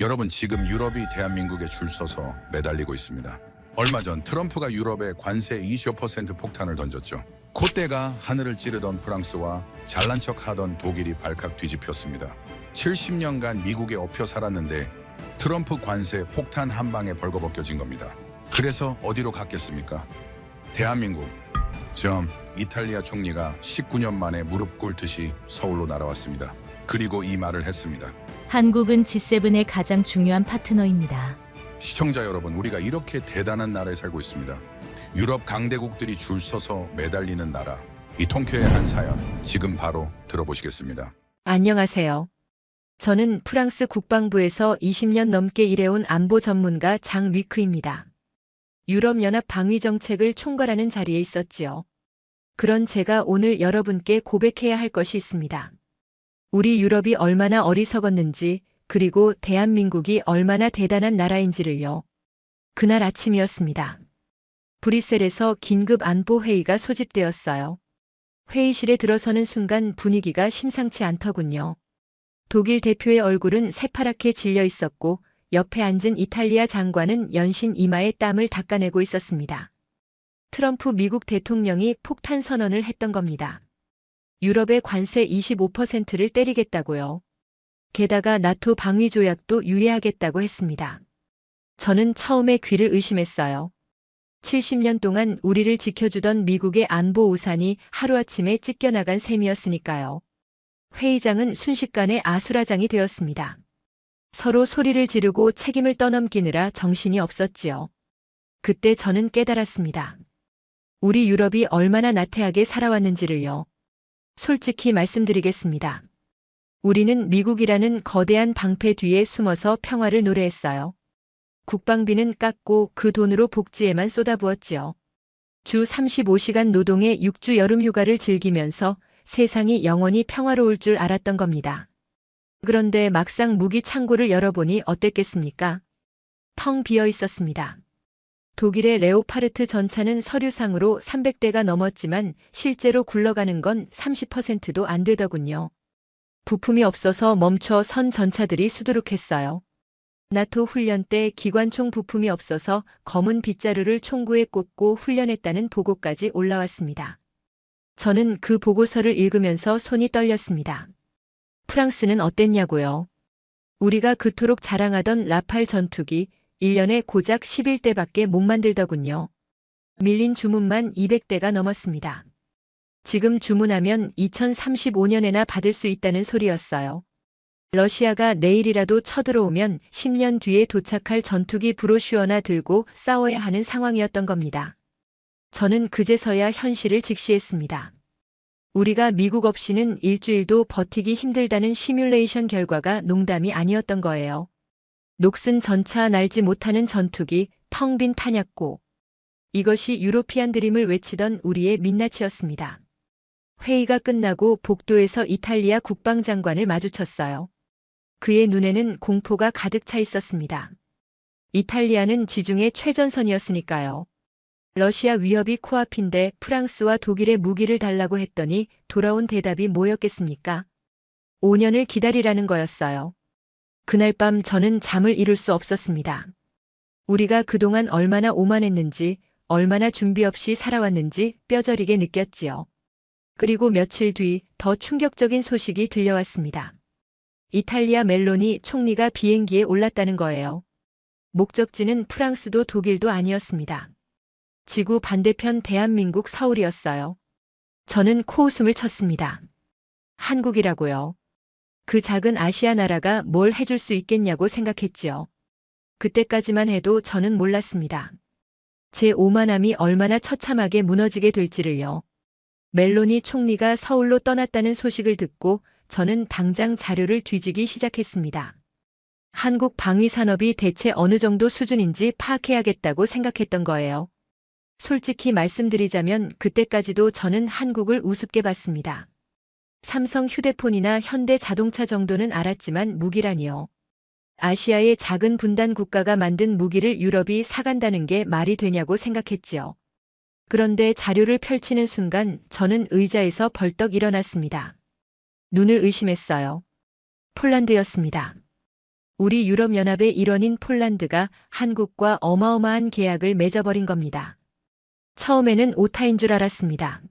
여러분, 지금 유럽이 대한민국에 줄 서서 매달리고 있습니다. 얼마 전 트럼프가 유럽에 관세 25% 폭탄을 던졌죠. 콧대가 하늘을 찌르던 프랑스와 잘난 척 하던 독일이 발칵 뒤집혔습니다. 70년간 미국에 엎여 살았는데 트럼프 관세 폭탄 한 방에 벌거벗겨진 겁니다. 그래서 어디로 갔겠습니까? 대한민국. 이탈리아 총리가 19년 만에 무릎 꿇듯이 서울로 날아왔습니다. 그리고 이 말을 했습니다. 한국은 G7의 가장 중요한 파트너입니다. 시청자 여러분, 우리가 이렇게 대단한 나라에 살고 있습니다. 유럽 강대국들이 줄 서서 매달리는 나라. 이 통쾌의 한 사연, 지금 바로 들어보시겠습니다. 안녕하세요. 저는 프랑스 국방부에서 20년 넘게 일해온 안보 전문가 장 위크입니다. 유럽연합 방위정책을 총괄하는 자리에 있었지요. 그런 제가 오늘 여러분께 고백해야 할 것이 있습니다. 우리 유럽이 얼마나 어리석었는지, 그리고 대한민국이 얼마나 대단한 나라인지를요. 그날 아침이었습니다. 브뤼셀에서 긴급 안보회의가 소집되었어요. 회의실에 들어서는 순간 분위기가 심상치 않더군요. 독일 대표의 얼굴은 새파랗게 질려 있었고 옆에 앉은 이탈리아 장관은 연신 이마에 땀을 닦아내고 있었습니다. 트럼프 미국 대통령이 폭탄 선언을 했던 겁니다. 유럽의 관세 25%를 때리겠다고요. 게다가 나토 방위조약도 유예하겠다고 했습니다. 저는 처음에 귀를 의심했어요. 70년 동안 우리를 지켜주던 미국의 안보 우산이 하루아침에 찢겨나간 셈이었으니까요. 회의장은 순식간에 아수라장이 되었습니다. 서로 소리를 지르고 책임을 떠넘기느라 정신이 없었지요. 그때 저는 깨달았습니다. 우리 유럽이 얼마나 나태하게 살아왔는지를요. 솔직히 말씀드리겠습니다. 우리는 미국이라는 거대한 방패 뒤에 숨어서 평화를 노래했어요. 국방비는 깎고 그 돈으로 복지에만 쏟아부었지요. 주 35시간 노동의 6주 여름 휴가를 즐기면서 세상이 영원히 평화로울 줄 알았던 겁니다. 그런데 막상 무기 창고를 열어보니 어땠겠습니까? 텅 비어 있었습니다. 독일의 레오파르트 전차는 서류상으로 300대가 넘었지만 실제로 굴러가는 건 30%도 안 되더군요. 부품이 없어서 멈춰 선 전차들이 수두룩했어요. 나토 훈련 때 기관총 부품이 없어서 검은 빗자루를 총구에 꽂고 훈련했다는 보고까지 올라왔습니다. 저는 그 보고서를 읽으면서 손이 떨렸습니다. 프랑스는 어땠냐고요? 우리가 그토록 자랑하던 라팔 전투기 1년에 고작 11대밖에 못 만들더군요. 밀린 주문만 200대가 넘었습니다. 지금 주문하면 2035년에나 받을 수 있다는 소리였어요. 러시아가 내일이라도 쳐들어오면 10년 뒤에 도착할 전투기 브로슈어나 들고 싸워야 하는 상황이었던 겁니다. 저는 그제서야 현실을 직시했습니다. 우리가 미국 없이는 일주일도 버티기 힘들다는 시뮬레이션 결과가 농담이 아니었던 거예요. 녹슨 전차, 날지 못하는 전투기, 텅 빈 탄약고. 이것이 유로피안 드림을 외치던 우리의 민낯이었습니다. 회의가 끝나고 복도에서 이탈리아 국방장관을 마주쳤어요. 그의 눈에는 공포가 가득 차 있었습니다. 이탈리아는 지중해 최전선이었으니까요. 러시아 위협이 코앞인데 프랑스와 독일의 무기를 달라고 했더니 돌아온 대답이 뭐였겠습니까? 5년을 기다리라는 거였어요. 그날 밤 저는 잠을 이룰 수 없었습니다. 우리가 그동안 얼마나 오만했는지, 얼마나 준비 없이 살아왔는지 뼈저리게 느꼈지요. 그리고 며칠 뒤 더 충격적인 소식이 들려왔습니다. 이탈리아 멜로니 총리가 비행기에 올랐다는 거예요. 목적지는 프랑스도 독일도 아니었습니다. 지구 반대편 대한민국 서울이었어요. 저는 코웃음을 쳤습니다. 한국이라고요. 그 작은 아시아 나라가 뭘 해줄 수 있겠냐고 생각했지요. 그때까지만 해도 저는 몰랐습니다. 제 오만함이 얼마나 처참하게 무너지게 될지를요. 멜로니 총리가 서울로 떠났다는 소식을 듣고 저는 당장 자료를 뒤지기 시작했습니다. 한국 방위산업이 대체 어느 정도 수준인지 파악해야겠다고 생각했던 거예요. 솔직히 말씀드리자면 그때까지도 저는 한국을 우습게 봤습니다. 삼성 휴대폰이나 현대 자동차 정도는 알았지만 무기라니요. 아시아의 작은 분단 국가가 만든 무기를 유럽이 사간다는 게 말이 되냐고 생각했지요. 그런데 자료를 펼치는 순간 저는 의자에서 벌떡 일어났습니다. 눈을 의심했어요. 폴란드였습니다. 우리 유럽연합의 일원인 폴란드가 한국과 어마어마한 계약을 맺어버린 겁니다. 처음에는 오타인 줄 알았습니다.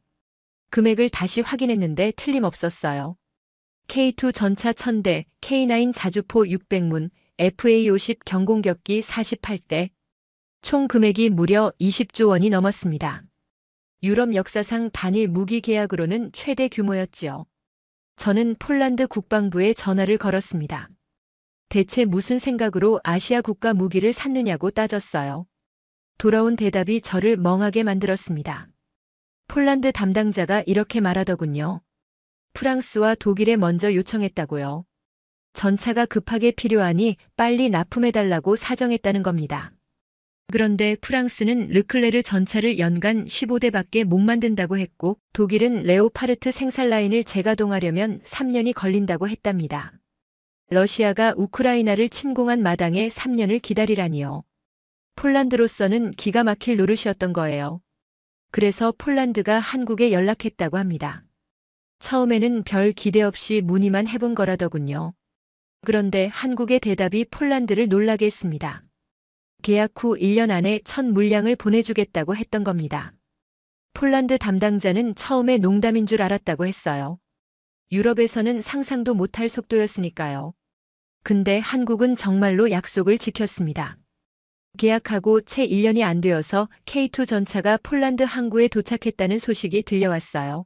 금액을 다시 확인했는데 틀림없었어요. K2 전차 1000대, K9 자주포 600문, FA50 경공격기 48대, 총 금액이 무려 20조 원이 넘었습니다. 유럽 역사상 단일 무기 계약으로는 최대 규모였지요. 저는 폴란드 국방부에 전화를 걸었습니다. 대체 무슨 생각으로 아시아 국가 무기를 샀느냐고 따졌어요. 돌아온 대답이 저를 멍하게 만들었습니다. 폴란드 담당자가 이렇게 말하더군요. 프랑스와 독일에 먼저 요청했다고요. 전차가 급하게 필요하니 빨리 납품해달라고 사정했다는 겁니다. 그런데 프랑스는 르클레르 전차를 연간 15대밖에 못 만든다고 했고 독일은 레오파르트 생산 라인을 재가동하려면 3년이 걸린다고 했답니다. 러시아가 우크라이나를 침공한 마당에 3년을 기다리라니요. 폴란드로서는 기가 막힐 노릇이었던 거예요. 그래서 폴란드가 한국에 연락했다고 합니다. 처음에는 별 기대 없이 문의만 해본 거라더군요. 그런데 한국의 대답이 폴란드를 놀라게 했습니다. 계약 후 1년 안에 첫 물량을 보내주겠다고 했던 겁니다. 폴란드 담당자는 처음에 농담인 줄 알았다고 했어요. 유럽에서는 상상도 못할 속도였으니까요. 근데 한국은 정말로 약속을 지켰습니다. 계약하고 채 1년이 안 되어서 K2 전차가 폴란드 항구에 도착했다는 소식이 들려왔어요.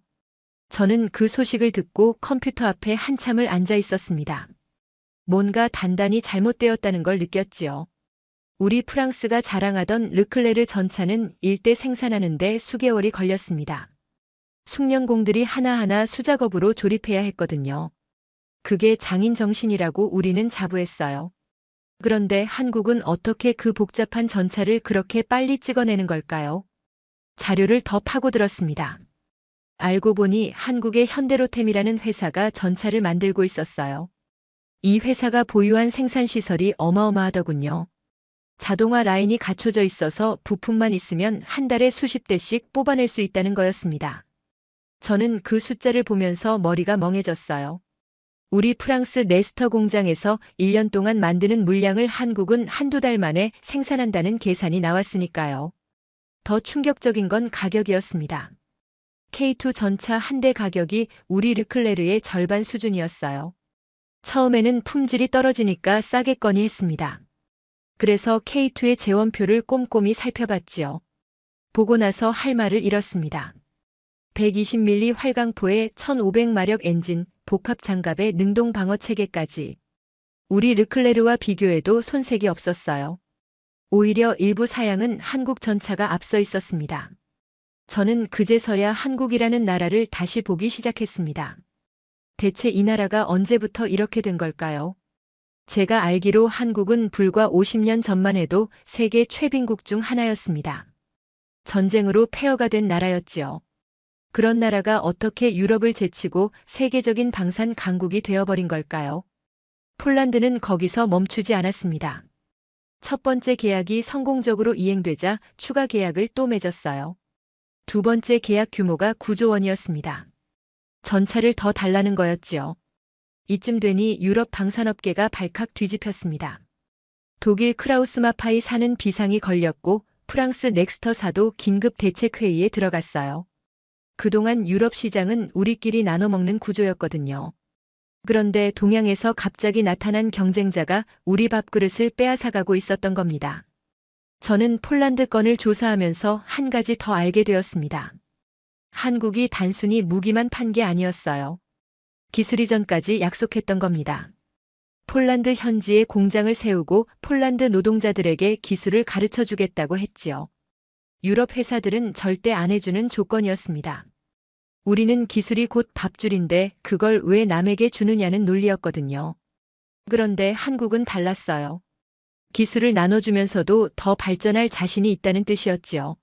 저는 그 소식을 듣고 컴퓨터 앞에 한참을 앉아 있었습니다. 뭔가 단단히 잘못되었다는 걸 느꼈지요. 우리 프랑스가 자랑하던 르클레르 전차는 일대 생산하는데 수개월이 걸렸습니다. 숙련공들이 하나하나 수작업으로 조립해야 했거든요. 그게 장인 정신이라고 우리는 자부했어요. 그런데 한국은 어떻게 그 복잡한 전차를 그렇게 빨리 찍어내는 걸까요? 자료를 더 파고들었습니다. 알고 보니 한국의 현대로템이라는 회사가 전차를 만들고 있었어요. 이 회사가 보유한 생산시설이 어마어마하더군요. 자동화 라인이 갖춰져 있어서 부품만 있으면 한 달에 수십 대씩 뽑아낼 수 있다는 거였습니다. 저는 그 숫자를 보면서 머리가 멍해졌어요. 우리 프랑스 네스터 공장에서 1년 동안 만드는 물량을 한국은 한두 달 만에 생산한다는 계산이 나왔으니까요. 더 충격적인 건 가격이었습니다. K2 전차 한 대 가격이 우리 르클레르의 절반 수준이었어요. 처음에는 품질이 떨어지니까 싸겠거니 했습니다. 그래서 K2의 재원표를 꼼꼼히 살펴봤지요. 보고 나서 할 말을 잃었습니다. 120mm 활강포에 1500마력 엔진, 복합 장갑의 능동 방어 체계까지. 우리 르클레르와 비교해도 손색이 없었어요. 오히려 일부 사양은 한국 전차가 앞서 있었습니다. 저는 그제서야 한국이라는 나라를 다시 보기 시작했습니다. 대체 이 나라가 언제부터 이렇게 된 걸까요? 제가 알기로 한국은 불과 50년 전만 해도 세계 최빈국 중 하나였습니다. 전쟁으로 폐허가 된 나라였지요. 그런 나라가 어떻게 유럽을 제치고 세계적인 방산 강국이 되어버린 걸까요? 폴란드는 거기서 멈추지 않았습니다. 첫 번째 계약이 성공적으로 이행되자 추가 계약을 또 맺었어요. 두 번째 계약 규모가 9조 원이었습니다. 전차를 더 달라는 거였지요. 이쯤 되니 유럽 방산업계가 발칵 뒤집혔습니다. 독일 크라우스마파이 사는 비상이 걸렸고 프랑스 넥스터사도 긴급 대책회의에 들어갔어요. 그동안 유럽 시장은 우리끼리 나눠먹는 구조였거든요. 그런데 동양에서 갑자기 나타난 경쟁자가 우리 밥그릇을 빼앗아가고 있었던 겁니다. 저는 폴란드 건을 조사하면서 한 가지 더 알게 되었습니다. 한국이 단순히 무기만 판 게 아니었어요. 기술 이전까지 약속했던 겁니다. 폴란드 현지에 공장을 세우고 폴란드 노동자들에게 기술을 가르쳐 주겠다고 했지요. 유럽 회사들은 절대 안 해주는 조건이었습니다. 우리는 기술이 곧 밥줄인데 그걸 왜 남에게 주느냐는 논리였거든요. 그런데 한국은 달랐어요. 기술을 나눠주면서도 더 발전할 자신이 있다는 뜻이었지요.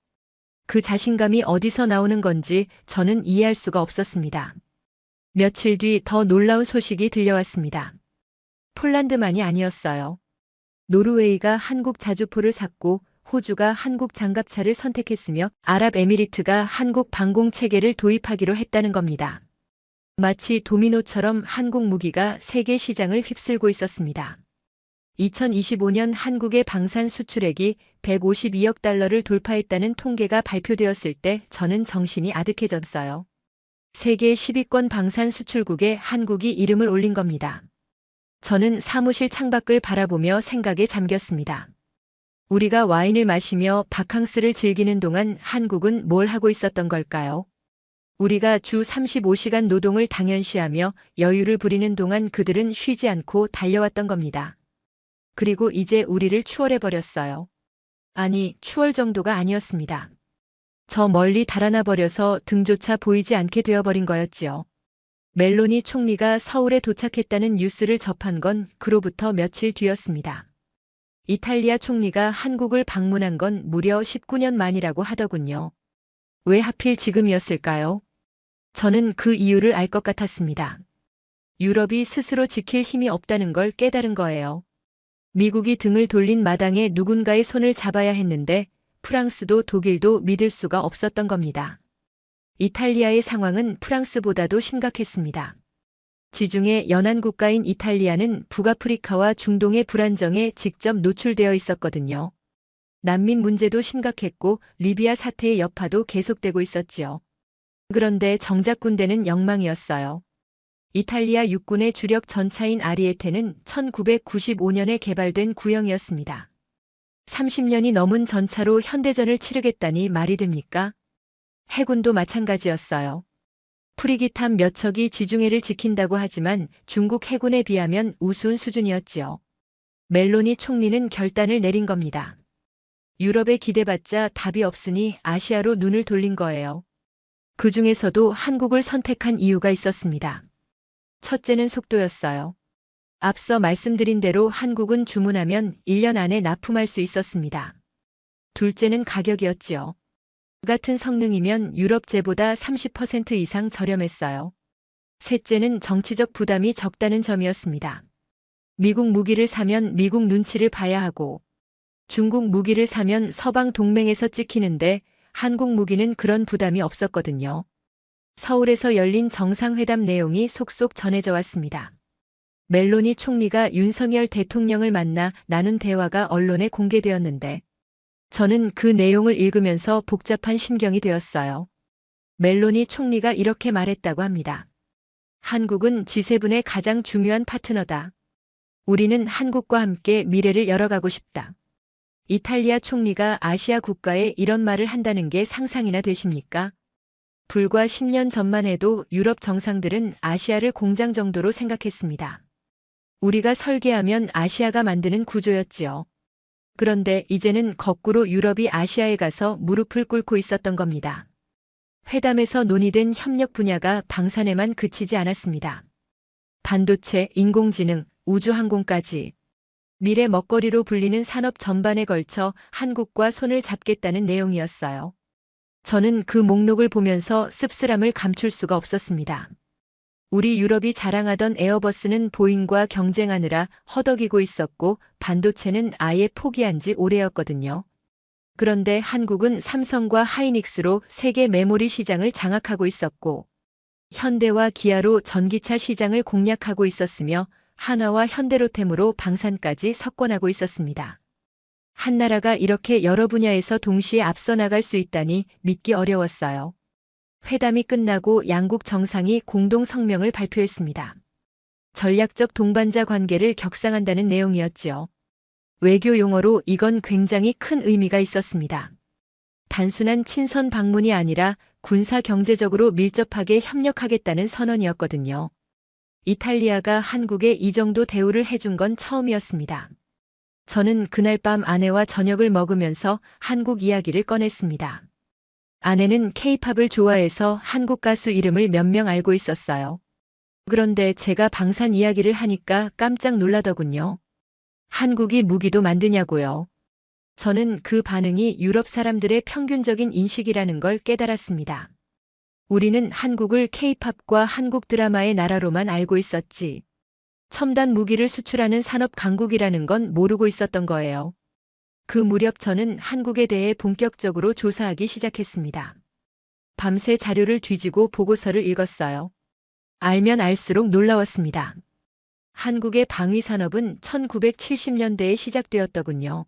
그 자신감이 어디서 나오는 건지 저는 이해할 수가 없었습니다. 며칠 뒤 더 놀라운 소식이 들려왔습니다. 폴란드만이 아니었어요. 노르웨이가 한국 자주포를 샀고 호주가 한국 장갑차를 선택했으며 아랍에미리트가 한국 방공 체계를 도입하기로 했다는 겁니다. 마치 도미노처럼 한국 무기가 세계 시장을 휩쓸고 있었습니다. 2025년 한국의 방산 수출액이 152억 달러를 돌파했다는 통계가 발표되었을 때 저는 정신이 아득해졌어요. 세계 10위권 방산 수출국에 한국이 이름을 올린 겁니다. 저는 사무실 창밖을 바라보며 생각에 잠겼습니다. 우리가 와인을 마시며 바캉스를 즐기는 동안 한국은 뭘 하고 있었던 걸까요? 우리가 주 35시간 노동을 당연시하며 여유를 부리는 동안 그들은 쉬지 않고 달려왔던 겁니다. 그리고 이제 우리를 추월해버렸어요. 아니, 추월 정도가 아니었습니다. 저 멀리 달아나 버려서 등조차 보이지 않게 되어버린 거였지요. 멜로니 총리가 서울에 도착했다는 뉴스를 접한 건 그로부터 며칠 뒤였습니다. 이탈리아 총리가 한국을 방문한 건 무려 19년 만이라고 하더군요. 왜 하필 지금이었을까요? 저는 그 이유를 알 것 같았습니다. 유럽이 스스로 지킬 힘이 없다는 걸 깨달은 거예요. 미국이 등을 돌린 마당에 누군가의 손을 잡아야 했는데 프랑스도 독일도 믿을 수가 없었던 겁니다. 이탈리아의 상황은 프랑스보다도 심각했습니다. 지중해 연안 국가인 이탈리아는 북아프리카와 중동의 불안정에 직접 노출되어 있었거든요. 난민 문제도 심각했고 리비아 사태의 여파도 계속되고 있었지요. 그런데 정작 군대는 엉망이었어요. 이탈리아 육군의 주력 전차인 아리에테는 1995년에 개발된 구형이었습니다. 30년이 넘은 전차로 현대전을 치르겠다니 말이 됩니까? 해군도 마찬가지였어요. 프리기탄 몇 척이 지중해를 지킨다고 하지만 중국 해군에 비하면 우스운 수준이었지요. 멜로니 총리는 결단을 내린 겁니다. 유럽에 기대봤자 답이 없으니 아시아로 눈을 돌린 거예요. 그 중에서도 한국을 선택한 이유가 있었습니다. 첫째는 속도였어요. 앞서 말씀드린 대로 한국은 주문하면 1년 안에 납품할 수 있었습니다. 둘째는 가격이었지요. 같은 성능이면 유럽제보다 30% 이상 저렴했어요. 셋째는 정치적 부담이 적다는 점이었습니다. 미국 무기를 사면 미국 눈치를 봐야 하고 중국 무기를 사면 서방 동맹에서 찍히는데 한국 무기는 그런 부담이 없었거든요. 서울에서 열린 정상회담 내용이 속속 전해져 왔습니다. 멜로니 총리가 윤석열 대통령을 만나 나눈 대화가 언론에 공개되었는데 저는 그 내용을 읽으면서 복잡한 심경이 되었어요. 멜로니 총리가 이렇게 말했다고 합니다. 한국은 G7의 가장 중요한 파트너다. 우리는 한국과 함께 미래를 열어가고 싶다. 이탈리아 총리가 아시아 국가에 이런 말을 한다는 게 상상이나 되십니까? 불과 10년 전만 해도 유럽 정상들은 아시아를 공장 정도로 생각했습니다. 우리가 설계하면 아시아가 만드는 구조였지요. 그런데 이제는 거꾸로 유럽이 아시아에 가서 무릎을 꿇고 있었던 겁니다. 회담에서 논의된 협력 분야가 방산에만 그치지 않았습니다. 반도체, 인공지능, 우주항공까지 미래 먹거리로 불리는 산업 전반에 걸쳐 한국과 손을 잡겠다는 내용이었어요. 저는 그 목록을 보면서 씁쓸함을 감출 수가 없었습니다. 우리 유럽이 자랑하던 에어버스는 보잉과 경쟁하느라 허덕이고 있었고 반도체는 아예 포기한 지 오래였거든요. 그런데 한국은 삼성과 하이닉스로 세계 메모리 시장을 장악하고 있었고 현대와 기아로 전기차 시장을 공략하고 있었으며 한화와 현대로템으로 방산까지 석권하고 있었습니다. 한 나라가 이렇게 여러 분야에서 동시에 앞서 나갈 수 있다니 믿기 어려웠어요. 회담이 끝나고 양국 정상이 공동 성명을 발표했습니다. 전략적 동반자 관계를 격상한다는 내용이었지요. 외교 용어로 이건 굉장히 큰 의미가 있었습니다. 단순한 친선 방문이 아니라 군사 경제적으로 밀접하게 협력하겠다는 선언이었거든요. 이탈리아가 한국에 이 정도 대우를 해준 건 처음이었습니다. 저는 그날 밤 아내와 저녁을 먹으면서 한국 이야기를 꺼냈습니다. 아내는 케이팝을 좋아해서 한국 가수 이름을 몇 명 알고 있었어요. 그런데 제가 방산 이야기를 하니까 깜짝 놀라더군요. 한국이 무기도 만드냐고요. 저는 그 반응이 유럽 사람들의 평균적인 인식이라는 걸 깨달았습니다. 우리는 한국을 케이팝과 한국 드라마의 나라로만 알고 있었지. 첨단 무기를 수출하는 산업 강국이라는 건 모르고 있었던 거예요. 그 무렵 저는 한국에 대해 본격적으로 조사하기 시작했습니다. 밤새 자료를 뒤지고 보고서를 읽었어요. 알면 알수록 놀라웠습니다. 한국의 방위산업은 1970년대에 시작되었더군요.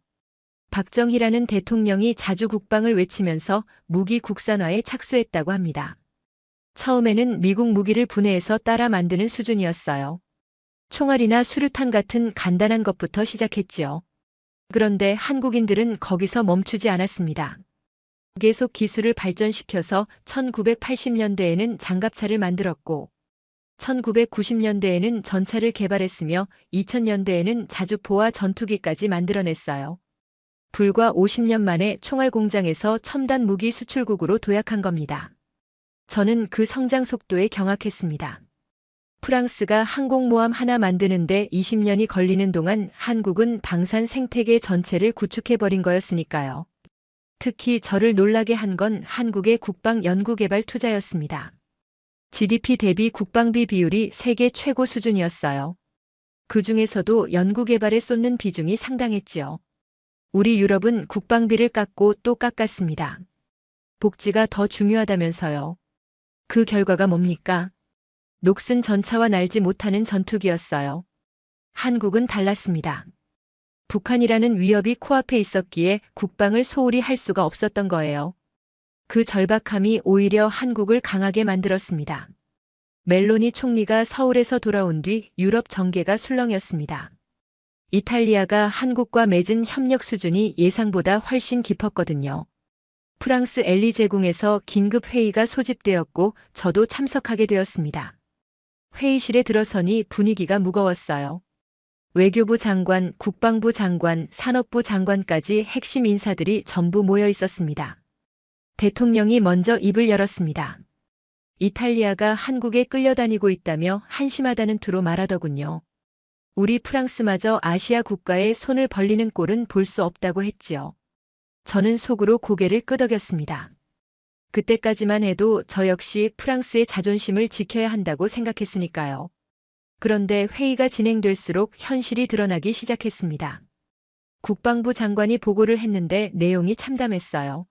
박정희라는 대통령이 자주 국방을 외치면서 무기 국산화에 착수했다고 합니다. 처음에는 미국 무기를 분해해서 따라 만드는 수준이었어요. 총알이나 수류탄 같은 간단한 것부터 시작했지요. 그런데 한국인들은 거기서 멈추지 않았습니다. 계속 기술을 발전시켜서 1980년대에는 장갑차를 만들었고 1990년대에는 전차를 개발했으며 2000년대에는 자주포와 전투기까지 만들어냈어요. 불과 50년 만에 총알 공장에서 첨단 무기 수출국으로 도약한 겁니다. 저는 그 성장 속도에 경악했습니다. 프랑스가 항공모함 하나 만드는데 20년이 걸리는 동안 한국은 방산 생태계 전체를 구축해버린 거였으니까요. 특히 저를 놀라게 한 건 한국의 국방 연구개발 투자였습니다. GDP 대비 국방비 비율이 세계 최고 수준이었어요. 그 중에서도 연구개발에 쏟는 비중이 상당했지요. 우리 유럽은 국방비를 깎고 또 깎았습니다. 복지가 더 중요하다면서요. 그 결과가 뭡니까? 녹슨 전차와 날지 못하는 전투기였어요. 한국은 달랐습니다. 북한이라는 위협이 코앞에 있었기에 국방을 소홀히 할 수가 없었던 거예요. 그 절박함이 오히려 한국을 강하게 만들었습니다. 멜로니 총리가 서울에서 돌아온 뒤 유럽 정계가 술렁였습니다. 이탈리아가 한국과 맺은 협력 수준이 예상보다 훨씬 깊었거든요. 프랑스 엘리제궁에서 긴급 회의가 소집되었고 저도 참석하게 되었습니다. 회의실에 들어서니 분위기가 무거웠어요. 외교부 장관, 국방부 장관, 산업부 장관까지 핵심 인사들이 전부 모여 있었습니다. 대통령이 먼저 입을 열었습니다. 이탈리아가 한국에 끌려다니고 있다며 한심하다는 투로 말하더군요. 우리 프랑스마저 아시아 국가에 손을 벌리는 꼴은 볼 수 없다고 했지요. 저는 속으로 고개를 끄덕였습니다. 그때까지만 해도 저 역시 프랑스의 자존심을 지켜야 한다고 생각했으니까요. 그런데 회의가 진행될수록 현실이 드러나기 시작했습니다. 국방부 장관이 보고를 했는데 내용이 참담했어요.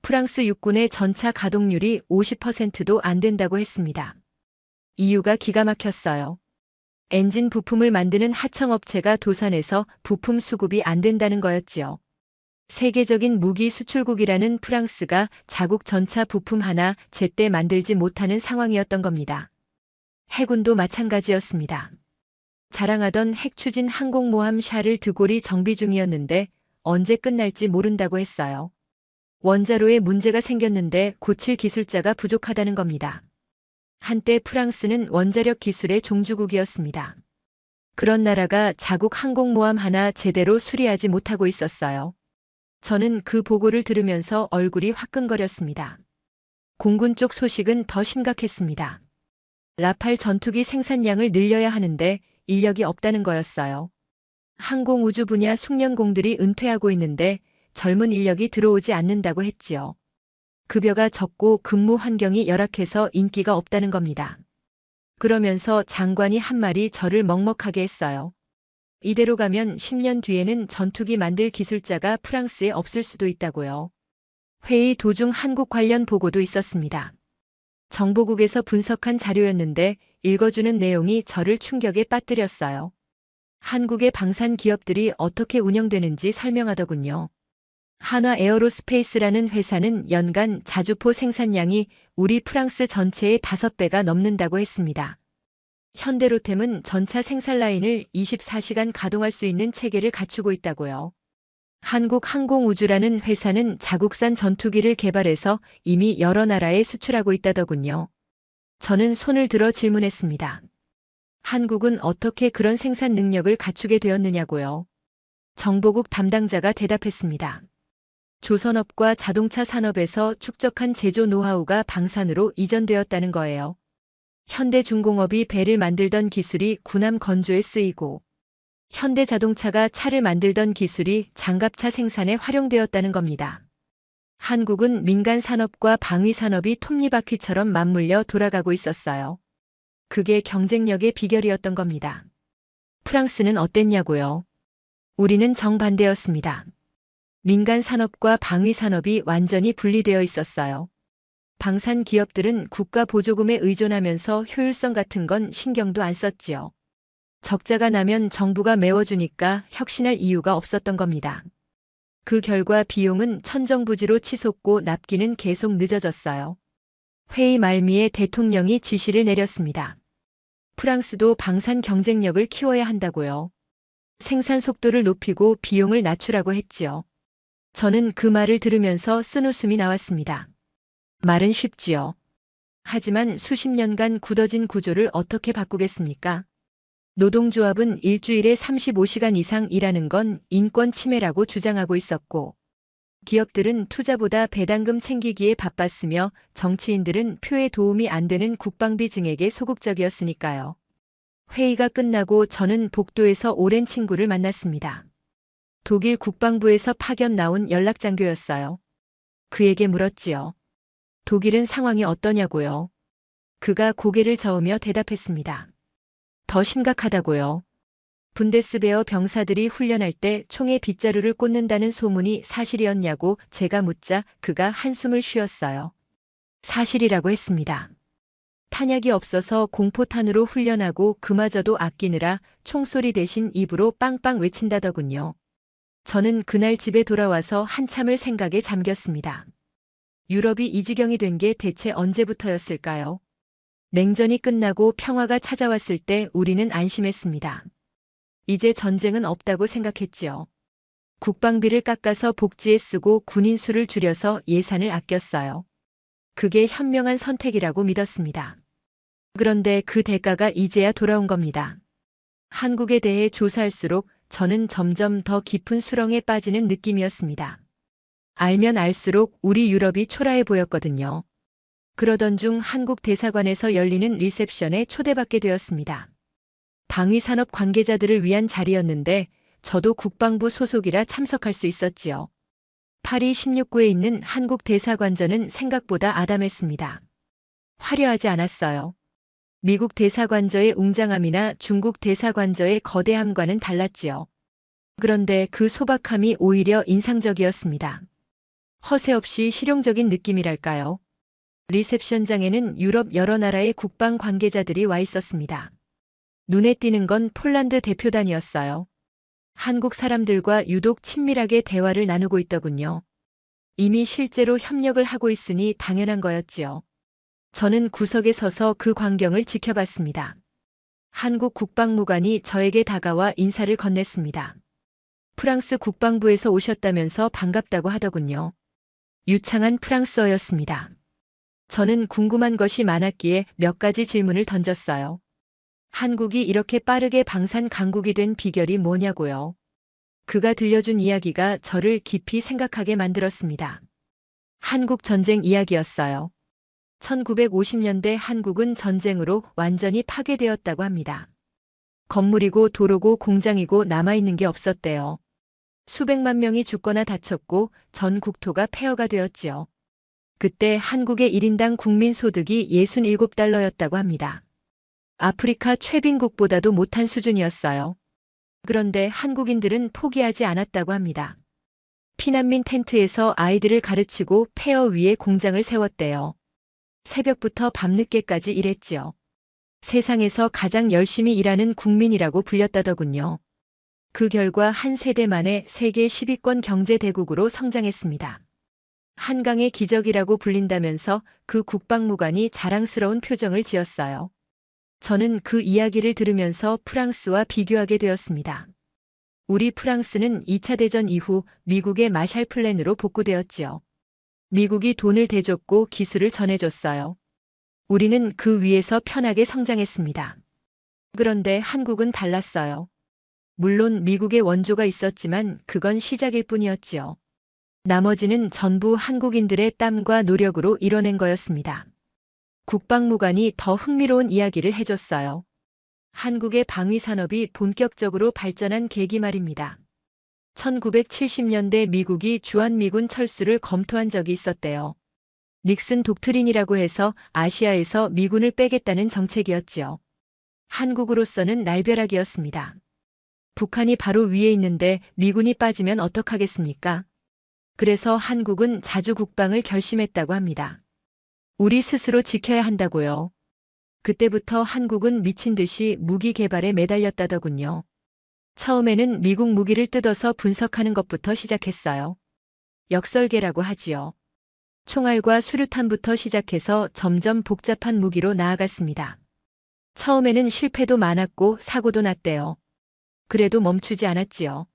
프랑스 육군의 전차 가동률이 50%도 안 된다고 했습니다. 이유가 기가 막혔어요. 엔진 부품을 만드는 하청업체가 도산해서 부품 수급이 안 된다는 거였지요. 세계적인 무기 수출국이라는 프랑스가 자국 전차 부품 하나 제때 만들지 못하는 상황이었던 겁니다. 해군도 마찬가지였습니다. 자랑하던 핵추진 항공모함 샤를 드골이 정비 중이었는데 언제 끝날지 모른다고 했어요. 원자로에 문제가 생겼는데 고칠 기술자가 부족하다는 겁니다. 한때 프랑스는 원자력 기술의 종주국이었습니다. 그런 나라가 자국 항공모함 하나 제대로 수리하지 못하고 있었어요. 저는 그 보고를 들으면서 얼굴이 화끈거렸습니다. 공군 쪽 소식은 더 심각했습니다. 라팔 전투기 생산량을 늘려야 하는데 인력이 없다는 거였어요. 항공우주 분야 숙련공들이 은퇴하고 있는데 젊은 인력이 들어오지 않는다고 했지요. 급여가 적고 근무 환경이 열악해서 인기가 없다는 겁니다. 그러면서 장관이 한 말이 저를 먹먹하게 했어요. 이대로 가면 10년 뒤에는 전투기 만들 기술자가 프랑스에 없을 수도 있다고요. 회의 도중 한국 관련 보고도 있었습니다. 정보국에서 분석한 자료였는데 읽어주는 내용이 저를 충격에 빠뜨렸어요. 한국의 방산 기업들이 어떻게 운영되는지 설명하더군요. 한화 에어로스페이스라는 회사는 연간 자주포 생산량이 우리 프랑스 전체의 5배가 넘는다고 했습니다. 현대로템은 전차 생산 라인을 24시간 가동할 수 있는 체계를 갖추고 있다고요. 한국항공우주라는 회사는 자국산 전투기를 개발해서 이미 여러 나라에 수출하고 있다더군요. 저는 손을 들어 질문했습니다. 한국은 어떻게 그런 생산 능력을 갖추게 되었느냐고요. 정보국 담당자가 대답했습니다. 조선업과 자동차 산업에서 축적한 제조 노하우가 방산으로 이전되었다는 거예요. 현대중공업이 배를 만들던 기술이 군함 건조에 쓰이고 현대자동차가 차를 만들던 기술이 장갑차 생산에 활용되었다는 겁니다. 한국은 민간 산업과 방위 산업이 톱니바퀴처럼 맞물려 돌아가고 있었어요. 그게 경쟁력의 비결이었던 겁니다. 프랑스는 어땠냐고요? 우리는 정반대였습니다. 민간 산업과 방위 산업이 완전히 분리되어 있었어요. 방산 기업들은 국가 보조금에 의존하면서 효율성 같은 건 신경도 안 썼지요. 적자가 나면 정부가 메워주니까 혁신할 이유가 없었던 겁니다. 그 결과 비용은 천정부지로 치솟고 납기는 계속 늦어졌어요. 회의 말미에 대통령이 지시를 내렸습니다. 프랑스도 방산 경쟁력을 키워야 한다고요. 생산 속도를 높이고 비용을 낮추라고 했지요. 저는 그 말을 들으면서 쓴웃음이 나왔습니다. 말은 쉽지요. 하지만 수십 년간 굳어진 구조를 어떻게 바꾸겠습니까? 노동조합은 일주일에 35시간 이상 일하는 건 인권 침해라고 주장하고 있었고, 기업들은 투자보다 배당금 챙기기에 바빴으며 정치인들은 표에 도움이 안 되는 국방비 증액에 소극적이었으니까요. 회의가 끝나고 저는 복도에서 오랜 친구를 만났습니다. 독일 국방부에서 파견 나온 연락장교였어요. 그에게 물었지요. 독일은 상황이 어떠냐고요. 그가 고개를 저으며 대답했습니다. 더 심각하다고요. 분데스베어 병사들이 훈련할 때 총에 빗자루를 꽂는다는 소문이 사실이었냐고 제가 묻자 그가 한숨을 쉬었어요. 사실이라고 했습니다. 탄약이 없어서 공포탄으로 훈련하고 그마저도 아끼느라 총소리 대신 입으로 빵빵 외친다더군요. 저는 그날 집에 돌아와서 한참을 생각에 잠겼습니다. 유럽이 이 지경이 된 게 대체 언제부터였을까요? 냉전이 끝나고 평화가 찾아왔을 때 우리는 안심했습니다. 이제 전쟁은 없다고 생각했지요. 국방비를 깎아서 복지에 쓰고 군인 수를 줄여서 예산을 아꼈어요. 그게 현명한 선택이라고 믿었습니다. 그런데 그 대가가 이제야 돌아온 겁니다. 한국에 대해 조사할수록 저는 점점 더 깊은 수렁에 빠지는 느낌이었습니다. 알면 알수록 우리 유럽이 초라해 보였거든요. 그러던 중 한국 대사관에서 열리는 리셉션에 초대받게 되었습니다. 방위산업 관계자들을 위한 자리였는데 저도 국방부 소속이라 참석할 수 있었지요. 파리 16구에 있는 한국 대사관전은 생각보다 아담했습니다. 화려하지 않았어요. 미국 대사관저의 웅장함이나 중국 대사관저의 거대함과는 달랐지요. 그런데 그 소박함이 오히려 인상적이었습니다. 허세 없이 실용적인 느낌이랄까요. 리셉션장에는 유럽 여러 나라의 국방 관계자들이 와 있었습니다. 눈에 띄는 건 폴란드 대표단이었어요. 한국 사람들과 유독 친밀하게 대화를 나누고 있더군요. 이미 실제로 협력을 하고 있으니 당연한 거였지요. 저는 구석에 서서 그 광경을 지켜봤습니다. 한국 국방무관이 저에게 다가와 인사를 건넸습니다. 프랑스 국방부에서 오셨다면서 반갑다고 하더군요. 유창한 프랑스어였습니다. 저는 궁금한 것이 많았기에 몇 가지 질문을 던졌어요. 한국이 이렇게 빠르게 방산 강국이 된 비결이 뭐냐고요. 그가 들려준 이야기가 저를 깊이 생각하게 만들었습니다. 한국 전쟁 이야기였어요. 1950년대 한국은 전쟁으로 완전히 파괴되었다고 합니다. 건물이고 도로고 공장이고 남아있는 게 없었대요. 수백만 명이 죽거나 다쳤고 전 국토가 폐허가 되었지요. 그때 한국의 1인당 국민소득이 67달러였다고 합니다. 아프리카 최빈국보다도 못한 수준이었어요. 그런데 한국인들은 포기하지 않았다고 합니다. 피난민 텐트에서 아이들을 가르치고 폐허 위에 공장을 세웠대요. 새벽부터 밤늦게까지 일했지요. 세상에서 가장 열심히 일하는 국민이라고 불렸다더군요. 그 결과 한 세대 만에 세계 10위권 경제대국으로 성장했습니다. 한강의 기적이라고 불린다면서 그 국방무관이 자랑스러운 표정을 지었어요. 저는 그 이야기를 들으면서 프랑스와 비교하게 되었습니다. 우리 프랑스는 2차 대전 이후 미국의 마샬 플랜으로 복구되었지요. 미국이 돈을 대줬고 기술을 전해줬어요. 우리는 그 위에서 편하게 성장했습니다. 그런데 한국은 달랐어요. 물론 미국의 원조가 있었지만 그건 시작일 뿐이었지요. 나머지는 전부 한국인들의 땀과 노력으로 이뤄낸 거였습니다. 국방무관이 더 흥미로운 이야기를 해줬어요. 한국의 방위산업이 본격적으로 발전한 계기 말입니다. 1970년대 미국이 주한미군 철수를 검토한 적이 있었대요. 닉슨 독트린이라고 해서 아시아에서 미군을 빼겠다는 정책이었지요. 한국으로서는 날벼락이었습니다. 북한이 바로 위에 있는데 미군이 빠지면 어떡하겠습니까? 그래서 한국은 자주 국방을 결심했다고 합니다. 우리 스스로 지켜야 한다고요. 그때부터 한국은 미친 듯이 무기 개발에 매달렸다더군요. 처음에는 미국 무기를 뜯어서 분석하는 것부터 시작했어요. 역설계라고 하지요. 총알과 수류탄부터 시작해서 점점 복잡한 무기로 나아갔습니다. 처음에는 실패도 많았고 사고도 났대요. 그래도 멈추지 않았지요.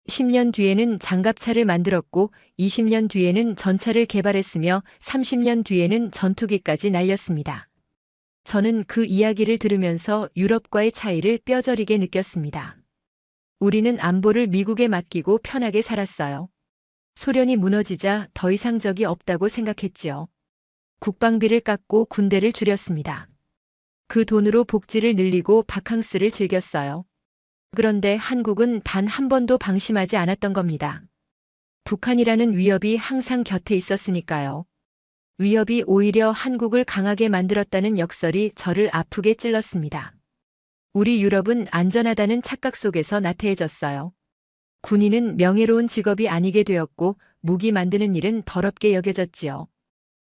10년 뒤에는 장갑차를 만들었고 20년 뒤에는 전차를 개발했으며 30년 뒤에는 전투기까지 날렸습니다. 저는 그 이야기를 들으면서 유럽과의 차이를 뼈저리게 느꼈습니다. 우리는 안보를 미국에 맡기고 편하게 살았어요. 소련이 무너지자 더 이상 적이 없다고 생각했지요. 국방비를 깎고 군대를 줄였습니다. 그 돈으로 복지를 늘리고 바캉스를 즐겼어요. 그런데 한국은 단 한 번도 방심하지 않았던 겁니다. 북한이라는 위협이 항상 곁에 있었으니까요. 위협이 오히려 한국을 강하게 만들었다는 역설이 저를 아프게 찔렀습니다. 우리 유럽은 안전하다는 착각 속에서 나태해졌어요. 군인은 명예로운 직업이 아니게 되었고 무기 만드는 일은 더럽게 여겨졌지요.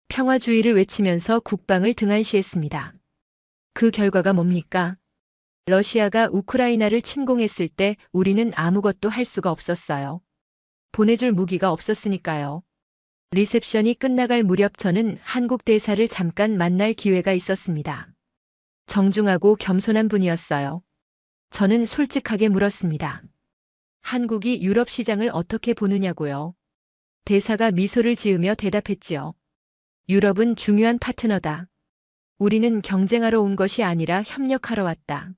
평화주의를 외치면서 국방을 등한시했습니다. 그 결과가 뭡니까? 러시아가 우크라이나를 침공했을 때 우리는 아무것도 할 수가 없었어요. 보내줄 무기가 없었으니까요. 리셉션이 끝나갈 무렵 저는 한국 대사를 잠깐 만날 기회가 있었습니다. 정중하고 겸손한 분이었어요. 저는 솔직하게 물었습니다. 한국이 유럽 시장을 어떻게 보느냐고요. 대사가 미소를 지으며 대답했지요. 유럽은 중요한 파트너다. 우리는 경쟁하러 온 것이 아니라 협력하러 왔다.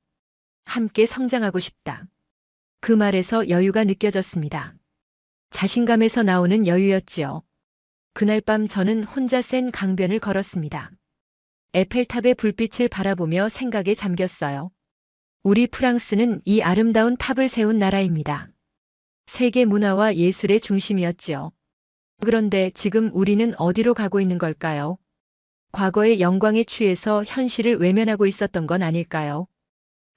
함께 성장하고 싶다. 그 말에서 여유가 느껴졌습니다. 자신감에서 나오는 여유였지요. 그날 밤 저는 혼자 센 강변을 걸었습니다. 에펠탑의 불빛을 바라보며 생각에 잠겼어요. 우리 프랑스는 이 아름다운 탑을 세운 나라입니다. 세계 문화와 예술의 중심이었지요. 그런데 지금 우리는 어디로 가고 있는 걸까요? 과거의 영광에 취해서 현실을 외면하고 있었던 건 아닐까요?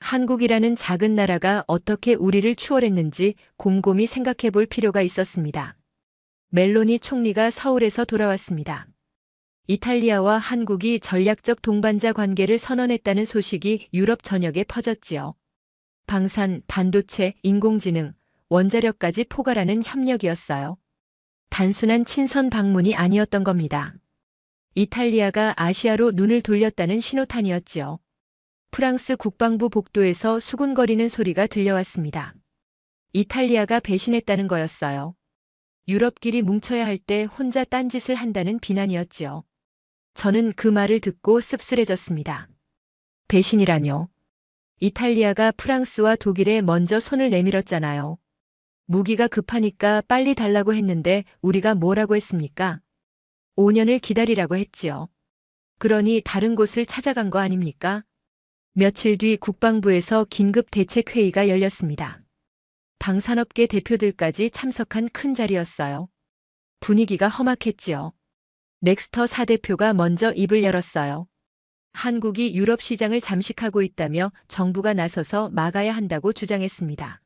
한국이라는 작은 나라가 어떻게 우리를 추월했는지 곰곰이 생각해 볼 필요가 있었습니다. 멜로니 총리가 서울에서 돌아왔습니다. 이탈리아와 한국이 전략적 동반자 관계를 선언했다는 소식이 유럽 전역에 퍼졌지요. 방산, 반도체, 인공지능, 원자력까지 포괄하는 협력이었어요. 단순한 친선 방문이 아니었던 겁니다. 이탈리아가 아시아로 눈을 돌렸다는 신호탄이었지요. 프랑스 국방부 복도에서 수군거리는 소리가 들려왔습니다. 이탈리아가 배신했다는 거였어요. 유럽끼리 뭉쳐야 할 때 혼자 딴짓을 한다는 비난이었지요. 저는 그 말을 듣고 씁쓸해졌습니다. 배신이라뇨. 이탈리아가 프랑스와 독일에 먼저 손을 내밀었잖아요. 무기가 급하니까 빨리 달라고 했는데 우리가 뭐라고 했습니까? 5년을 기다리라고 했지요. 그러니 다른 곳을 찾아간 거 아닙니까? 며칠 뒤 국방부에서 긴급 대책회의가 열렸습니다. 방산업계 대표들까지 참석한 큰 자리였어요. 분위기가 험악했지요. 넥스터 4대표가 먼저 입을 열었어요. 한국이 유럽 시장을 잠식하고 있다며 정부가 나서서 막아야 한다고 주장했습니다.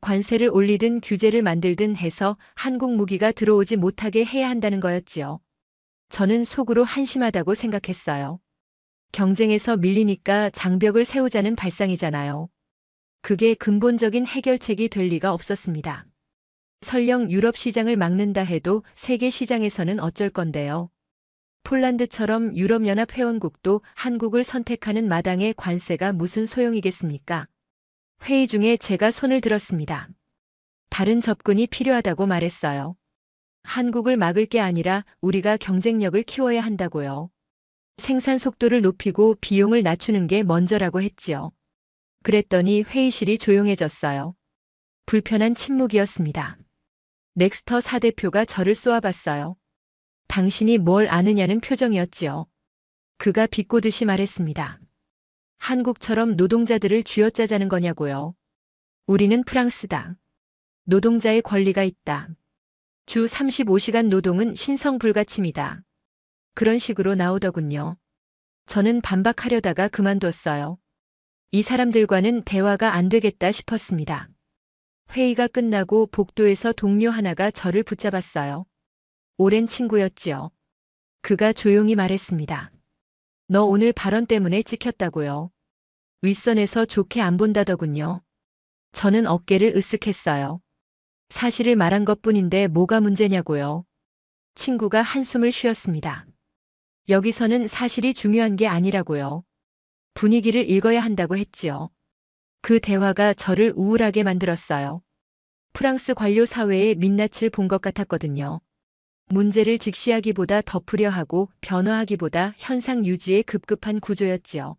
관세를 올리든 규제를 만들든 해서 한국 무기가 들어오지 못하게 해야 한다는 거였지요. 저는 속으로 한심하다고 생각했어요. 경쟁에서 밀리니까 장벽을 세우자는 발상이잖아요. 그게 근본적인 해결책이 될 리가 없었습니다. 설령 유럽 시장을 막는다 해도 세계 시장에서는 어쩔 건데요. 폴란드처럼 유럽연합 회원국도 한국을 선택하는 마당에 관세가 무슨 소용이겠습니까? 회의 중에 제가 손을 들었습니다. 다른 접근이 필요하다고 말했어요. 한국을 막을 게 아니라 우리가 경쟁력을 키워야 한다고요. 생산 속도를 높이고 비용을 낮추는 게 먼저라고 했지요. 그랬더니 회의실이 조용해졌어요. 불편한 침묵이었습니다. 넥스터 4대표가 저를 쏘아봤어요. 당신이 뭘 아느냐는 표정이었지요. 그가 비꼬듯이 말했습니다. 한국처럼 노동자들을 쥐어짜자는 거냐고요. 우리는 프랑스다. 노동자의 권리가 있다. 주 35시간 노동은 신성불가침이다. 그런 식으로 나오더군요. 저는 반박하려다가 그만뒀어요. 이 사람들과는 대화가 안 되겠다 싶었습니다. 회의가 끝나고 복도에서 동료 하나가 저를 붙잡았어요. 오랜 친구였지요. 그가 조용히 말했습니다. 너 오늘 발언 때문에 찍혔다고요. 윗선에서 좋게 안 본다더군요. 저는 어깨를 으쓱했어요. 사실을 말한 것뿐인데 뭐가 문제냐고요. 친구가 한숨을 쉬었습니다. 여기서는 사실이 중요한 게 아니라고요. 분위기를 읽어야 한다고 했지요. 그 대화가 저를 우울하게 만들었어요. 프랑스 관료 사회의 민낯을 본 것 같았거든요. 문제를 직시하기보다 덮으려 하고 변화하기보다 현상 유지에 급급한 구조였지요.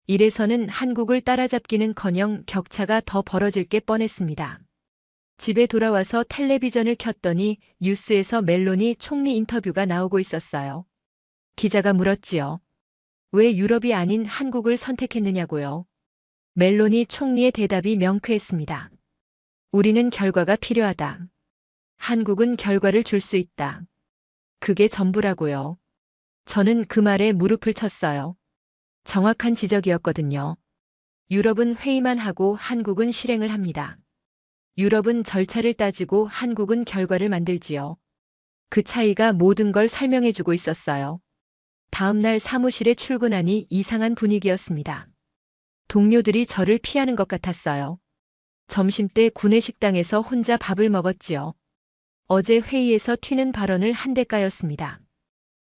이래서는 한국을 따라잡기는커녕 격차가 더 벌어질 게 뻔했습니다. 집에 돌아와서 텔레비전을 켰더니 뉴스에서 멜로니 총리 인터뷰가 나오고 있었어요. 기자가 물었지요. 왜 유럽이 아닌 한국을 선택했느냐고요. 멜로니 총리의 대답이 명쾌했습니다. 우리는 결과가 필요하다. 한국은 결과를 줄 수 있다. 그게 전부라고요. 저는 그 말에 무릎을 쳤어요. 정확한 지적이었거든요. 유럽은 회의만 하고 한국은 실행을 합니다. 유럽은 절차를 따지고 한국은 결과를 만들지요. 그 차이가 모든 걸 설명해주고 있었어요. 다음 날 사무실에 출근하니 이상한 분위기였습니다. 동료들이 저를 피하는 것 같았어요. 점심때 구내식당에서 혼자 밥을 먹었지요. 어제 회의에서 튀는 발언을 한 대가였습니다.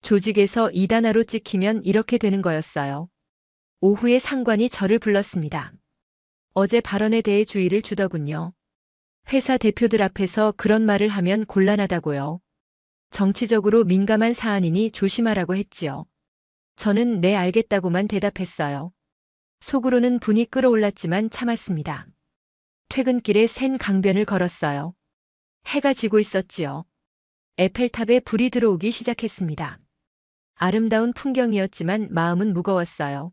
조직에서 이단아로 찍히면 이렇게 되는 거였어요. 오후에 상관이 저를 불렀습니다. 어제 발언에 대해 주의를 주더군요. 회사 대표들 앞에서 그런 말을 하면 곤란하다고요. 정치적으로 민감한 사안이니 조심하라고 했지요. 저는 네 알겠다고만 대답했어요. 속으로는 분이 끓어올랐지만 참았습니다. 퇴근길에 센 강변을 걸었어요. 해가 지고 있었지요. 에펠탑에 불이 들어오기 시작했습니다. 아름다운 풍경이었지만 마음은 무거웠어요.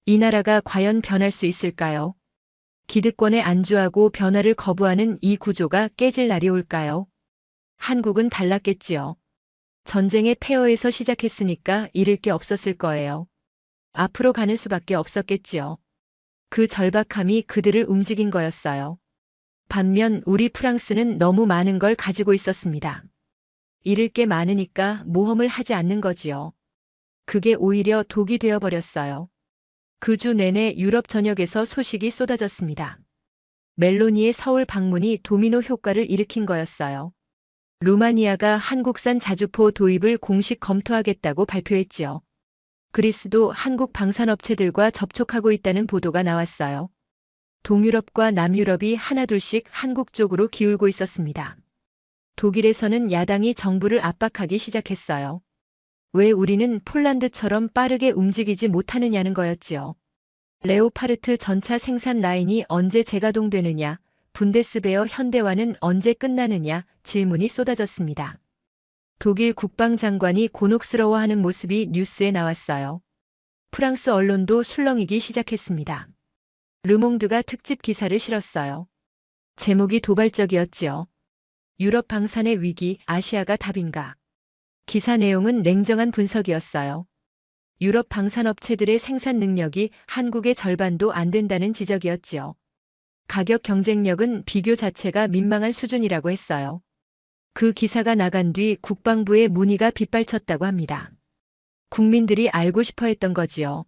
이 나라가 과연 변할 수 있을까요? 기득권에 안주하고 변화를 거부하는 이 구조가 깨질 날이 올까요? 한국은 달랐겠지요. 전쟁의 폐허에서 시작했으니까 잃을 게 없었을 거예요. 앞으로 가는 수밖에 없었겠지요. 그 절박함이 그들을 움직인 거였어요. 반면 우리 프랑스는 너무 많은 걸 가지고 있었습니다. 잃을 게 많으니까 모험을 하지 않는 거지요. 그게 오히려 독이 되어버렸어요. 그 주 내내 유럽 전역에서 소식이 쏟아졌습니다. 멜로니의 서울 방문이 도미노 효과를 일으킨 거였어요. 루마니아가 한국산 자주포 도입을 공식 검토하겠다고 발표했지요. 그리스도 한국 방산업체들과 접촉하고 있다는 보도가 나왔어요. 동유럽과 남유럽이 하나둘씩 한국 쪽으로 기울고 있었습니다. 독일에서는 야당이 정부를 압박하기 시작했어요. 왜 우리는 폴란드처럼 빠르게 움직이지 못하느냐는 거였지요. 레오파르트 전차 생산 라인이 언제 재가동되느냐, 분데스베어 현대화는 언제 끝나느냐 질문이 쏟아졌습니다. 독일 국방장관이 곤혹스러워하는 모습이 뉴스에 나왔어요. 프랑스 언론도 술렁이기 시작했습니다. 르몽드가 특집 기사를 실었어요. 제목이 도발적이었지요. 유럽 방산의 위기, 아시아가 답인가. 기사 내용은 냉정한 분석이었어요. 유럽 방산업체들의 생산 능력이 한국의 절반도 안 된다는 지적이었지요. 가격 경쟁력은 비교 자체가 민망한 수준이라고 했어요. 그 기사가 나간 뒤 국방부의 문의가 빗발쳤다고 합니다. 국민들이 알고 싶어 했던 거지요.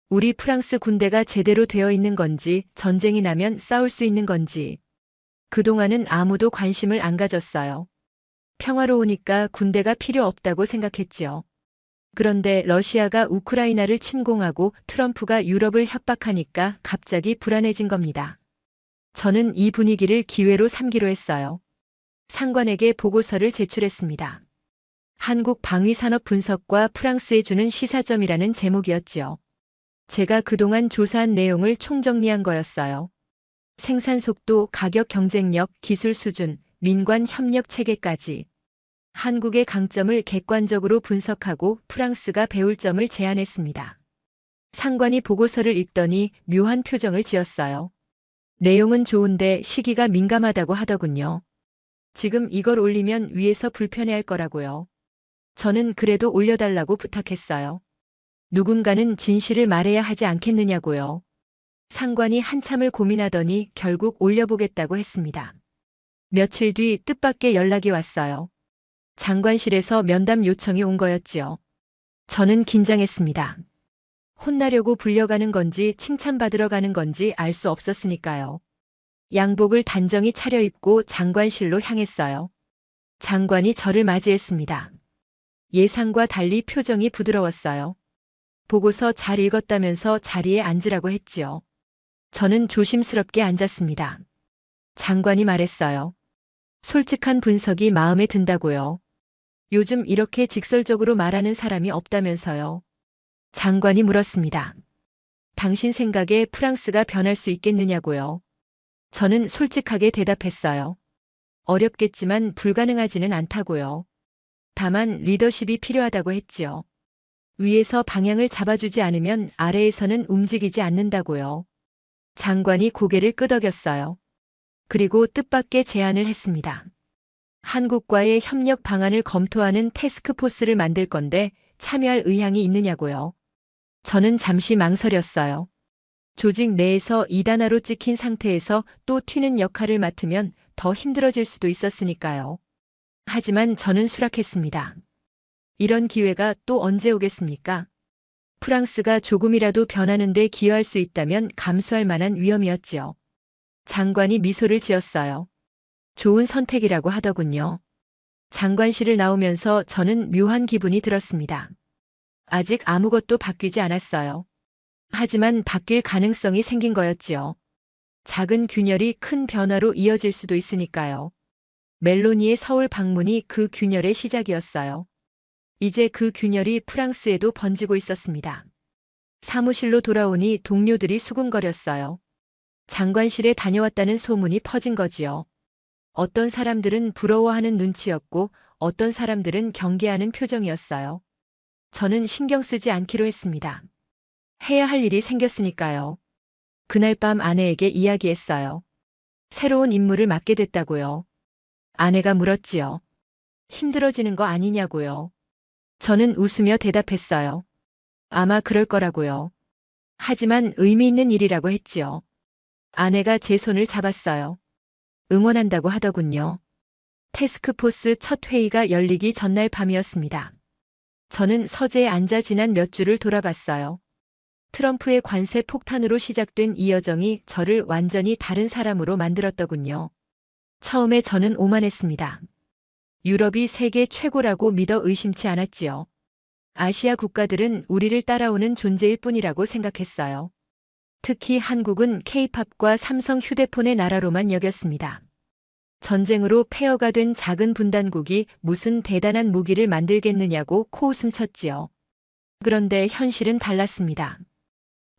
우리 프랑스 군대가 제대로 되어 있는 건지, 전쟁이 나면 싸울 수 있는 건지. 그동안은 아무도 관심을 안 가졌어요. 평화로우니까 군대가 필요 없다고 생각했지요. 그런데 러시아가 우크라이나를 침공하고 트럼프가 유럽을 협박하니까 갑자기 불안해진 겁니다. 저는 이 분위기를 기회로 삼기로 했어요. 상관에게 보고서를 제출했습니다. 한국 방위산업 분석과 프랑스에 주는 시사점이라는 제목이었지요. 제가 그동안 조사한 내용을 총정리한 거였어요. 생산 속도, 가격 경쟁력, 기술 수준, 민관 협력 체계까지. 한국의 강점을 객관적으로 분석하고 프랑스가 배울 점을 제안했습니다. 상관이 보고서를 읽더니 묘한 표정을 지었어요. 내용은 좋은데 시기가 민감하다고 하더군요. 지금 이걸 올리면 위에서 불편해할 거라고요. 저는 그래도 올려달라고 부탁했어요. 누군가는 진실을 말해야 하지 않겠느냐고요. 상관이 한참을 고민하더니 결국 올려보겠다고 했습니다. 며칠 뒤 뜻밖의 연락이 왔어요. 장관실에서 면담 요청이 온 거였지요. 저는 긴장했습니다. 혼나려고 불려가는 건지 칭찬받으러 가는 건지 알 수 없었으니까요. 양복을 단정히 차려입고 장관실로 향했어요. 장관이 저를 맞이했습니다. 예상과 달리 표정이 부드러웠어요. 보고서 잘 읽었다면서 자리에 앉으라고 했지요. 저는 조심스럽게 앉았습니다. 장관이 말했어요. 솔직한 분석이 마음에 든다고요. 요즘 이렇게 직설적으로 말하는 사람이 없다면서요. 장관이 물었습니다. 당신 생각에 프랑스가 변할 수 있겠느냐고요. 저는 솔직하게 대답했어요. 어렵겠지만 불가능하지는 않다고요. 다만 리더십이 필요하다고 했지요. 위에서 방향을 잡아주지 않으면 아래에서는 움직이지 않는다고요. 장관이 고개를 끄덕였어요. 그리고 뜻밖의 제안을 했습니다. 한국과의 협력 방안을 검토하는 태스크포스를 만들 건데 참여할 의향이 있느냐고요. 저는 잠시 망설였어요. 조직 내에서 이단화로 찍힌 상태에서 또 튀는 역할을 맡으면 더 힘들어질 수도 있었으니까요. 하지만 저는 수락했습니다. 이런 기회가 또 언제 오겠습니까? 프랑스가 조금이라도 변하는 데 기여할 수 있다면 감수할 만한 위험이었지요. 장관이 미소를 지었어요. 좋은 선택이라고 하더군요. 장관실을 나오면서 저는 묘한 기분이 들었습니다. 아직 아무것도 바뀌지 않았어요. 하지만 바뀔 가능성이 생긴 거였지요. 작은 균열이 큰 변화로 이어질 수도 있으니까요. 멜로니의 서울 방문이 그 균열의 시작이었어요. 이제 그 균열이 프랑스에도 번지고 있었습니다. 사무실로 돌아오니 동료들이 수군거렸어요. 장관실에 다녀왔다는 소문이 퍼진 거지요. 어떤 사람들은 부러워하는 눈치였고 어떤 사람들은 경계하는 표정이었어요. 저는 신경 쓰지 않기로 했습니다. 해야 할 일이 생겼으니까요. 그날 밤 아내에게 이야기했어요. 새로운 임무를 맡게 됐다고요. 아내가 물었지요. 힘들어지는 거 아니냐고요. 저는 웃으며 대답했어요. 아마 그럴 거라고요. 하지만 의미 있는 일이라고 했지요. 아내가 제 손을 잡았어요. 응원한다고 하더군요. 태스크포스 첫 회의가 열리기 전날 밤이었습니다. 저는 서재에 앉아 지난 몇 주를 돌아봤어요. 트럼프의 관세 폭탄으로 시작된 이 여정이 저를 완전히 다른 사람으로 만들었더군요. 처음에 저는 오만했습니다. 유럽이 세계 최고라고 믿어 의심치 않았지요. 아시아 국가들은 우리를 따라오는 존재일 뿐이라고 생각했어요. 특히 한국은 K-팝과 삼성 휴대폰의 나라로만 여겼습니다. 전쟁으로 폐허가 된 작은 분단국이 무슨 대단한 무기를 만들겠느냐고 코웃음 쳤지요. 그런데 현실은 달랐습니다.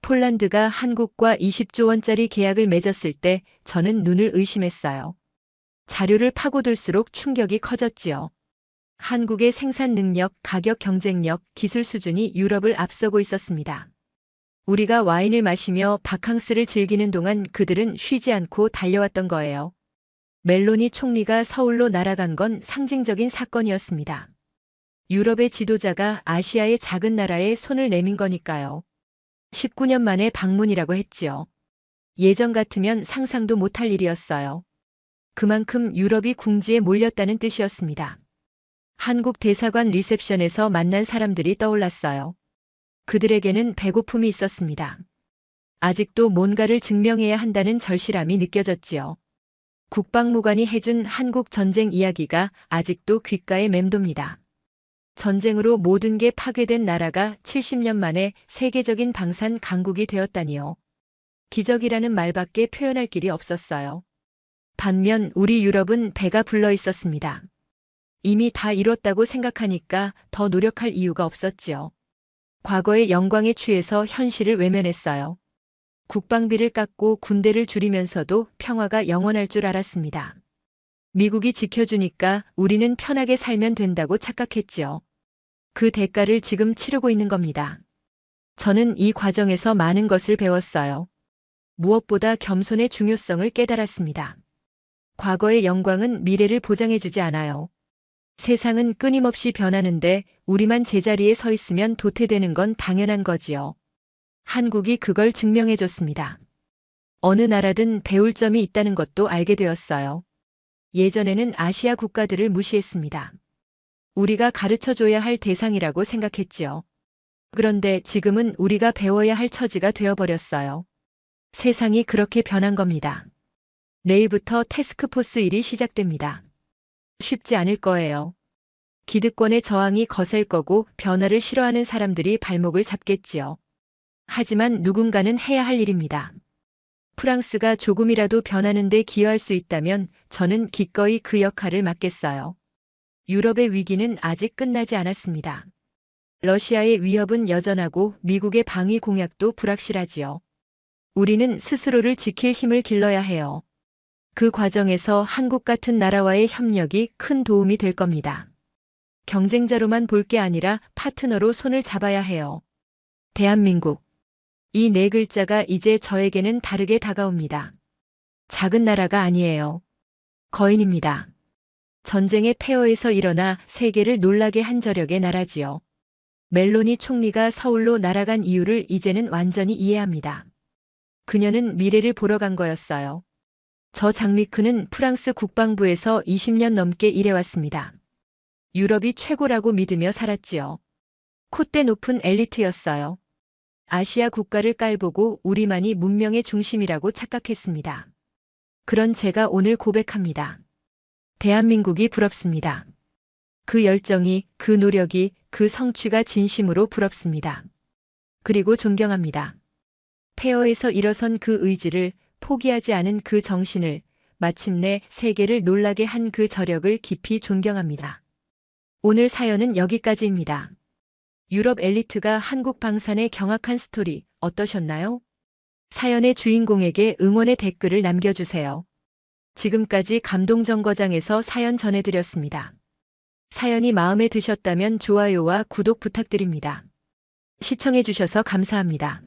폴란드가 한국과 20조 원짜리 계약을 맺었을 때 저는 눈을 의심했어요. 자료를 파고들수록 충격이 커졌지요. 한국의 생산 능력, 가격 경쟁력, 기술 수준이 유럽을 앞서고 있었습니다. 우리가 와인을 마시며 바캉스를 즐기는 동안 그들은 쉬지 않고 달려왔던 거예요. 멜로니 총리가 서울로 날아간 건 상징적인 사건이었습니다. 유럽의 지도자가 아시아의 작은 나라에 손을 내민 거니까요. 19년 만에 방문이라고 했지요. 예전 같으면 상상도 못할 일이었어요. 그만큼 유럽이 궁지에 몰렸다는 뜻이었습니다. 한국 대사관 리셉션에서 만난 사람들이 떠올랐어요. 그들에게는 배고픔이 있었습니다. 아직도 뭔가를 증명해야 한다는 절실함이 느껴졌지요. 국방무관이 해준 한국 전쟁 이야기가 아직도 귓가에 맴돕니다. 전쟁으로 모든 게 파괴된 나라가 70년 만에 세계적인 방산 강국이 되었다니요. 기적이라는 말밖에 표현할 길이 없었어요. 반면 우리 유럽은 배가 불러 있었습니다. 이미 다 이뤘다고 생각하니까 더 노력할 이유가 없었지요. 과거의 영광에 취해서 현실을 외면했어요. 국방비를 깎고 군대를 줄이면서도 평화가 영원할 줄 알았습니다. 미국이 지켜주니까 우리는 편하게 살면 된다고 착각했지요. 그 대가를 지금 치르고 있는 겁니다. 저는 이 과정에서 많은 것을 배웠어요. 무엇보다 겸손의 중요성을 깨달았습니다. 과거의 영광은 미래를 보장해주지 않아요. 세상은 끊임없이 변하는데 우리만 제자리에 서 있으면 도태되는 건 당연한 거지요. 한국이 그걸 증명해줬습니다. 어느 나라든 배울 점이 있다는 것도 알게 되었어요. 예전에는 아시아 국가들을 무시했습니다. 우리가 가르쳐줘야 할 대상이라고 생각했지요. 그런데 지금은 우리가 배워야 할 처지가 되어버렸어요. 세상이 그렇게 변한 겁니다. 내일부터 태스크포스 일이 시작됩니다. 쉽지 않을 거예요. 기득권의 저항이 거셀 거고 변화를 싫어하는 사람들이 발목을 잡겠지요. 하지만 누군가는 해야 할 일입니다. 프랑스가 조금이라도 변하는 데 기여할 수 있다면 저는 기꺼이 그 역할을 맡겠어요. 유럽의 위기는 아직 끝나지 않았습니다. 러시아의 위협은 여전하고 미국의 방위 공약도 불확실하지요. 우리는 스스로를 지킬 힘을 길러야 해요. 그 과정에서 한국 같은 나라와의 협력이 큰 도움이 될 겁니다. 경쟁자로만 볼 게 아니라 파트너로 손을 잡아야 해요. 대한민국. 이 네 글자가 이제 저에게는 다르게 다가옵니다. 작은 나라가 아니에요. 거인입니다. 전쟁의 폐허에서 일어나 세계를 놀라게 한 저력의 나라지요. 멜로니 총리가 서울로 날아간 이유를 이제는 완전히 이해합니다. 그녀는 미래를 보러 간 거였어요. 저 장리크는 프랑스 국방부에서 20년 넘게 일해왔습니다. 유럽이 최고라고 믿으며 살았지요. 콧대 높은 엘리트였어요. 아시아 국가를 깔보고 우리만이 문명의 중심이라고 착각했습니다. 그런 제가 오늘 고백합니다. 대한민국이 부럽습니다. 그 열정이, 그 노력이, 그 성취가 진심으로 부럽습니다. 그리고 존경합니다. 폐허에서 일어선 그 의지를, 포기하지 않은 그 정신을, 마침내 세계를 놀라게 한 그 저력을 깊이 존경합니다. 오늘 사연은 여기까지입니다. 유럽 엘리트가 한국 방산의 경악한 스토리 어떠셨나요? 사연의 주인공에게 응원의 댓글을 남겨주세요. 지금까지 감동정거장에서 사연 전해드렸습니다. 사연이 마음에 드셨다면 좋아요와 구독 부탁드립니다. 시청해주셔서 감사합니다.